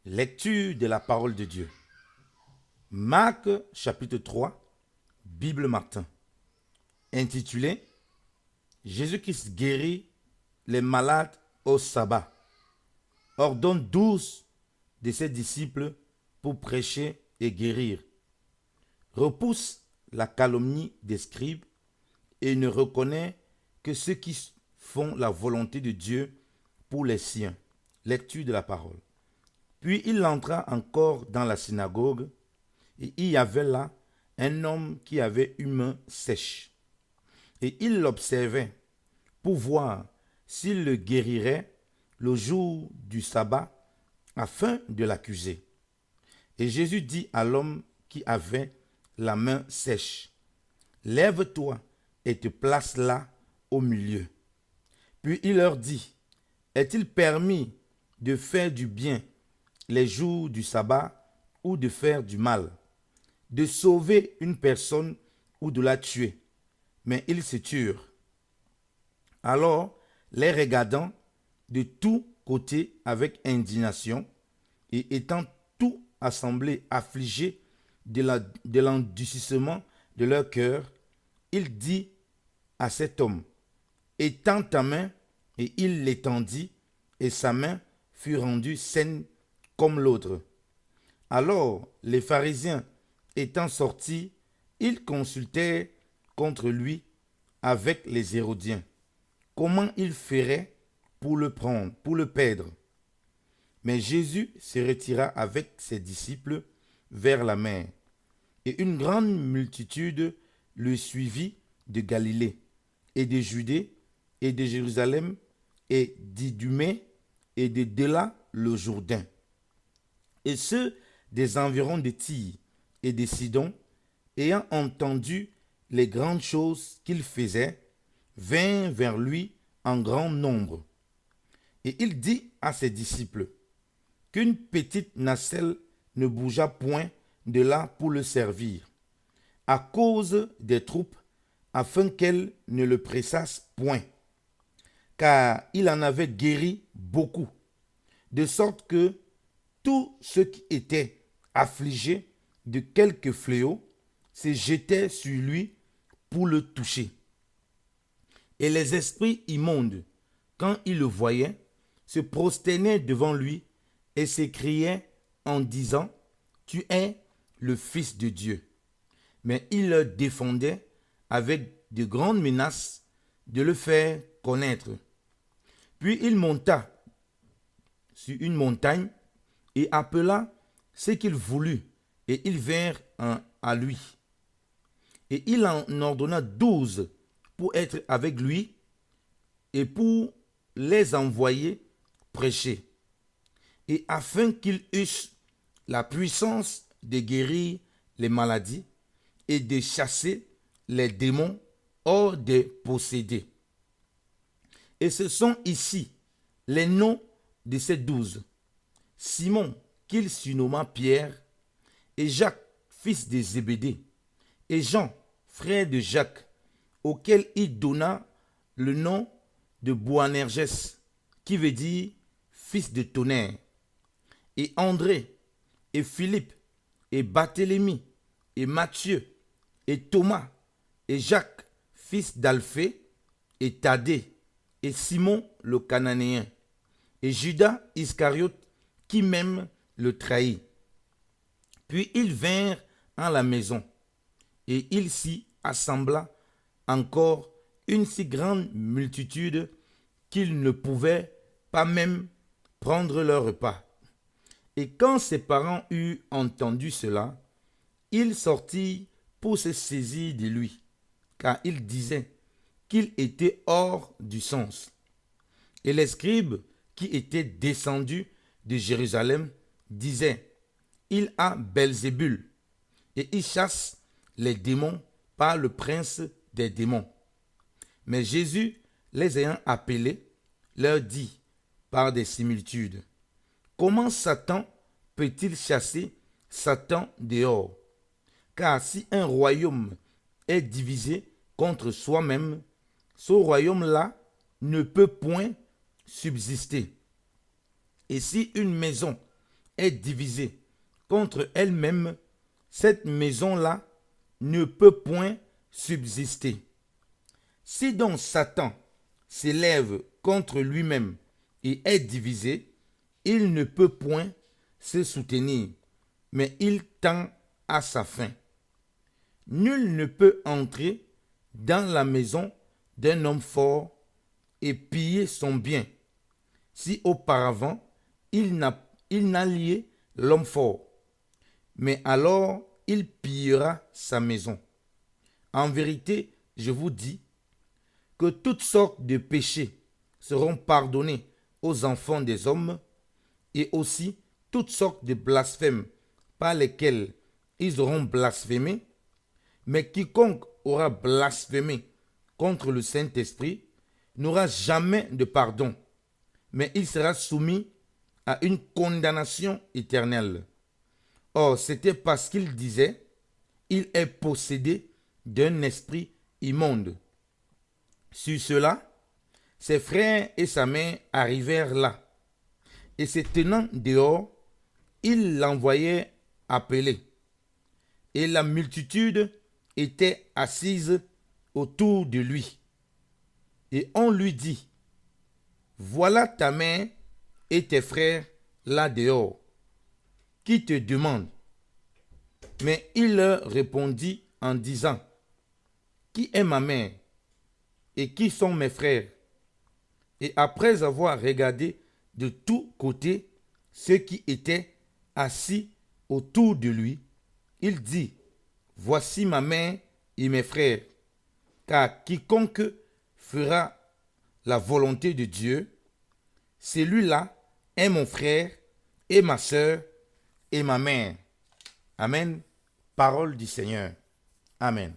Lecture de la parole de Dieu. Marc chapitre 3, Bible matin. Intitulé Jésus-Christ guérit les malades au sabbat. Ordonne 12 de ses disciples pour prêcher et guérir. Repousse la calomnie des scribes et ne reconnaît que ceux qui font la volonté de Dieu pour les siens. Lecture de la parole. Puis il entra encore dans la synagogue, et il y avait là un homme qui avait une main sèche. Et il l'observait pour voir s'il le guérirait le jour du sabbat, afin de l'accuser. Et Jésus dit à l'homme qui avait la main sèche, « Lève-toi et te place là au milieu. » Puis il leur dit, « Est-il permis de faire du bien les jours du sabbat ou de faire du mal, de sauver une personne ou de la tuer? » Mais ils se turent. Alors, les regardant de tous côtés avec indignation, et étant tout assemblés affligés de l'endurcissement de leur cœur, il dit à cet homme, « Étends ta main. » Et il l'étendit, et sa main fut rendue saine comme l'autre. Alors les pharisiens étant sortis, ils consultèrent contre lui avec les Hérodiens comment ils feraient pour le prendre, pour le perdre. Mais Jésus se retira avec ses disciples vers la mer, et une grande multitude le suivit de Galilée, et de Judée, et de Jérusalem, et d'Idumée, et de Déla le Jourdain. Et ceux des environs de Tyr et de Sidon, ayant entendu les grandes choses qu'il faisait, vinrent vers lui en grand nombre. Et il dit à ses disciples qu'une petite nacelle ne bougea point de là pour le servir, à cause des troupes, afin qu'elles ne le pressassent point. Car il en avait guéri beaucoup, de sorte que tous ceux qui étaient affligés de quelque fléau se jetaient sur lui pour le toucher. Et les esprits immondes, quand ils le voyaient, se prosternaient devant lui et s'écriaient en disant, « Tu es le Fils de Dieu. » Mais il leur défendait avec de grandes menaces de le faire connaître. Puis il monta sur une montagne et appela ce qu'il voulut, et ils vinrent à lui. Et il en ordonna 12 pour être avec lui et pour les envoyer prêcher, et afin qu'ils eussent la puissance de guérir les maladies et de chasser les démons hors des possédés. Et ce sont ici les noms de ces 12. Simon, qu'il surnomma Pierre, et Jacques, fils de Zébédée, et Jean, frère de Jacques, auquel il donna le nom de Boanerges, qui veut dire fils de tonnerre, et André, et Philippe, et Barthélemy, et Matthieu, et Thomas, et Jacques, fils d'Alphée, et Thaddée, et Simon le Cananéen, et Judas Iscariote, qui même le trahit. Puis ils vinrent à la maison, et il s'y assembla encore une si grande multitude qu'ils ne pouvaient pas même prendre leur repas. Et quand ses parents eurent entendu cela, ils sortirent pour se saisir de lui, car ils disaient qu'il était hors du sens. Et les scribes qui étaient descendus de Jérusalem disaient, « Il a Belzébul, et il chasse les démons par le prince des démons. » Mais Jésus, les ayant appelés, leur dit par des similitudes, « Comment Satan peut-il chasser Satan dehors? Car si un royaume est divisé contre soi-même, ce royaume-là ne peut point subsister. Et si une maison est divisée contre elle-même, cette maison-là ne peut point subsister. Si donc Satan s'élève contre lui-même et est divisé, il ne peut point se soutenir, mais il tend à sa fin. Nul ne peut entrer dans la maison d'un homme fort et piller son bien, si auparavant il n'a lié l'homme fort, mais alors il pillera sa maison. En vérité, je vous dis que toutes sortes de péchés seront pardonnés aux enfants des hommes, et aussi toutes sortes de blasphèmes par lesquels ils auront blasphémé, mais quiconque aura blasphémé contre le Saint-Esprit n'aura jamais de pardon, mais il sera soumis à une condamnation éternelle. Or, c'était parce qu'il disait, il est possédé d'un esprit immonde. Sur cela, ses frères et sa mère arrivèrent là, et se tenant dehors, ils l'envoyaient appeler. Et la multitude était assise autour de lui. Et on lui dit, voilà ta mère et tes frères là dehors, qui te demandent. Mais il leur répondit en disant, qui est ma mère et qui sont mes frères? Et après avoir regardé de tous côtés ceux qui étaient assis autour de lui, il dit, voici ma mère et mes frères, car quiconque fera la volonté de Dieu, celui-là est mon frère et ma sœur et ma mère. Amen. Parole du Seigneur. Amen.